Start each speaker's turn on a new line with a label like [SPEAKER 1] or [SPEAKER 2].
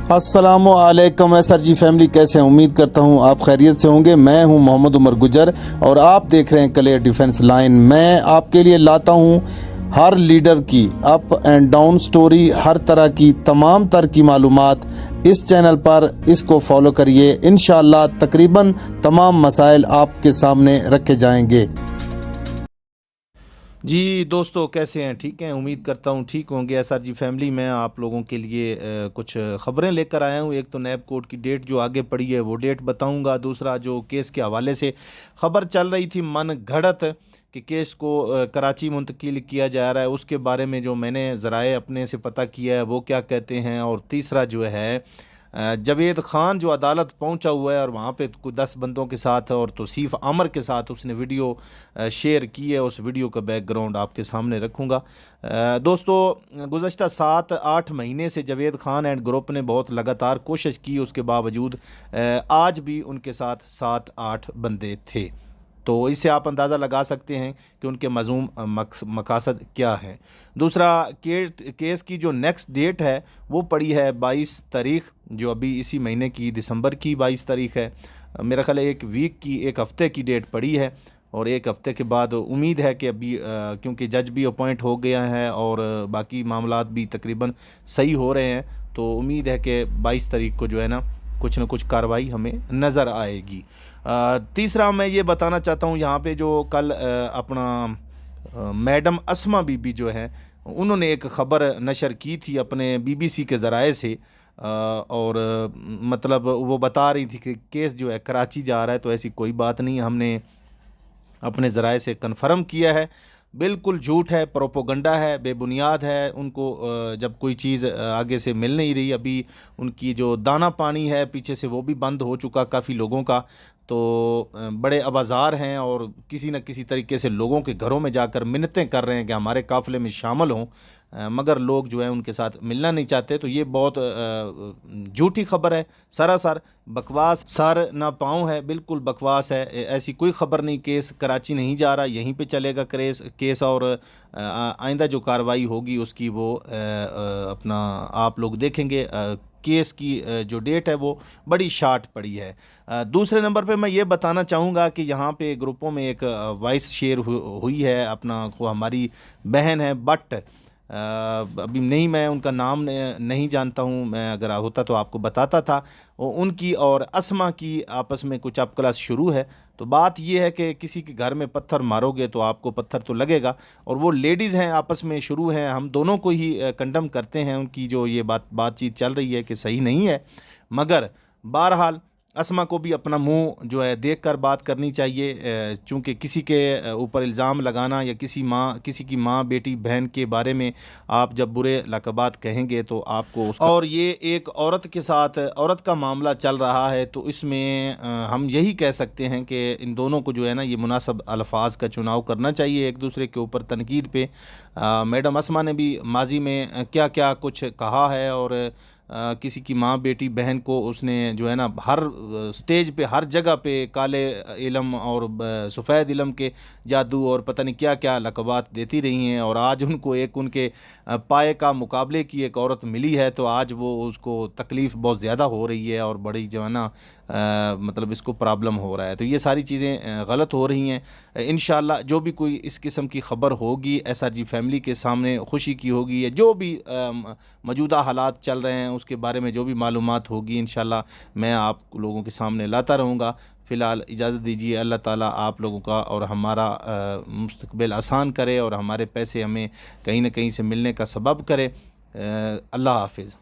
[SPEAKER 1] अस्सलामु अलैकुम एसआर जी फैमिली, कैसे हैं? उम्मीद करता हूं आप खैरियत से होंगे। मैं हूं मोहम्मद उमर गुजर और आप देख रहे हैं क्लियर डिफेंस लाइन। मैं आपके लिए लाता हूं हर लीडर की अप एंड डाउन स्टोरी, हर तरह की तमाम तर की मालूमात इस चैनल पर। इसको फॉलो करिए, इंशाअल्लाह तकरीबन तमाम मसाइल आपके सामने रखे जाएंगे।
[SPEAKER 2] जी दोस्तों, कैसे हैं? ठीक हैं? उम्मीद करता हूँ ठीक होंगे। एसआर जी फैमिली, मैं आप लोगों के लिए कुछ ख़बरें लेकर आया हूँ। एक तो नैब कोर्ट की डेट जो आगे पड़ी है वो डेट बताऊँगा। दूसरा, जो केस के हवाले से ख़बर चल रही थी मन घड़त कि केस को कराची मुंतकिल किया जा रहा है, उसके बारे में जो मैंने ज़राए अपने से पता किया है वो क्या कहते हैं। और तीसरा जो है जावेद ख़ान जो अदालत पहुंचा हुआ है और वहाँ पे कुछ 10 बंदों के साथ और तौसीफ़ आमर के साथ उसने वीडियो शेयर की है। उस वीडियो का बैकग्राउंड आपके सामने रखूँगा। दोस्तों, गुज़श्ता 7-8 महीने से जावेद ख़ान एंड ग्रुप ने बहुत लगातार कोशिश की, उसके बावजूद आज भी उनके साथ 7-8 बंदे थे। तो इससे आप अंदाज़ा लगा सकते हैं कि उनके मज़मूम मकासद क्या है। दूसरा, केस की जो नेक्स्ट डेट है वो पड़ी है 22 तारीख़, जो अभी इसी महीने की दिसंबर की 22 तारीख़ है। मेरा ख्याल है एक वीक की, एक हफ़्ते की डेट पड़ी है। और एक हफ़्ते के बाद उम्मीद है कि अभी क्योंकि जज भी अपॉइंट हो गया है और बाकी मामलात भी तकरीबन सही हो रहे हैं, तो उम्मीद है कि 22 तारीख़ को जो है ना कुछ न कुछ कार्रवाई हमें नज़र आएगी। तीसरा, मैं ये बताना चाहता हूँ यहाँ पे जो कल अपना मैडम अस्मा बीबी जो है उन्होंने एक ख़बर नशर की थी अपने बीबीसी के ज़राए से। और मतलब वो बता रही थी कि केस जो है कराची जा रहा है, तो ऐसी कोई बात नहीं, हमने अपने ज़राए से कन्फर्म किया है। बिल्कुल झूठ है, प्रोपोगंडा है, बेबुनियाद है। उनको जब कोई चीज़ आगे से मिल नहीं रही, अभी उनकी जो दाना पानी है पीछे से वो भी बंद हो चुका काफ़ी लोगों का, तो बड़े आवाज़ार हैं और किसी न किसी तरीके से लोगों के घरों में जाकर मिन्नतें कर रहे हैं कि हमारे काफ़िले में शामिल हों, मगर लोग जो है उनके साथ मिलना नहीं चाहते। तो ये बहुत झूठी खबर है, सरासर बकवास, सर ना पाँव है, बिल्कुल बकवास है। ऐसी कोई ख़बर नहीं। केस कराची नहीं जा रहा, यहीं पे चलेगा केस और आइंदा जो कार्रवाई होगी उसकी वो अपना आप लोग देखेंगे। केस की जो डेट है वो बड़ी शार्ट पड़ी है। दूसरे नंबर पे मैं ये बताना चाहूँगा कि यहाँ पे ग्रुपों में एक वॉइस शेयर हुई है अपना, को हमारी बहन है बट अभी नहीं, मैं उनका नाम नहीं जानता हूँ, मैं अगर होता तो आपको बताता था। उनकी और अस्मा की आपस में कुछ अप क्लास शुरू है। तो बात ये है कि किसी के घर में पत्थर मारोगे तो आपको पत्थर तो लगेगा, और वो लेडीज़ हैं, आपस में शुरू हैं। हम दोनों को ही कंडम करते हैं, उनकी जो ये बातचीत चल रही है कि सही नहीं है, मगर बहरहाल अस्मा को भी अपना मुंह जो है देख कर बात करनी चाहिए। चूँकि किसी के ऊपर इल्ज़ाम लगाना या किसी की माँ, बेटी, बहन के बारे में आप जब बुरे लक़बात कहेंगे तो आपको और ये एक औरत के साथ औरत का मामला चल रहा है, तो इसमें हम यही कह सकते हैं कि इन दोनों को जो है ना ये मुनासिब अल्फाज का चुनाव करना चाहिए एक दूसरे के ऊपर तनकीद पे। मैडम अस्मा ने भी माजी में क्या क्या कुछ कहा है, और किसी की माँ, बेटी, बहन को उसने जो है ना हर स्टेज पे, हर जगह पे काले इलम और सफ़ेद इलम के जादू और पता नहीं क्या क्या लक़बात देती रही हैं। और आज उनको एक उनके पाए का मुकाबले की एक औरत मिली है, तो आज वो उसको तकलीफ़ बहुत ज़्यादा हो रही है और बड़ी जो है ना मतलब इसको प्रॉब्लम हो रहा है। तो ये सारी चीज़ें गलत हो रही हैं। इंशाअल्लाह जो भी कोई इस किस्म की ख़बर होगी एसआर जी फैमिली के सामने, खुशी की होगी या जो भी मौजूदा हालात चल रहे हैं उसके बारे में जो भी मालूमात होगी, इंशाअल्लाह मैं आप लोगों के सामने लाता रहूँगा। फ़िलहाल इजाज़त दीजिए। अल्लाह ताला आप लोगों का और हमारा मुस्तक़बिल आसान करे और हमारे पैसे हमें कहीं न कहीं से मिलने का सबब करे। अल्लाह हाफ़िज़।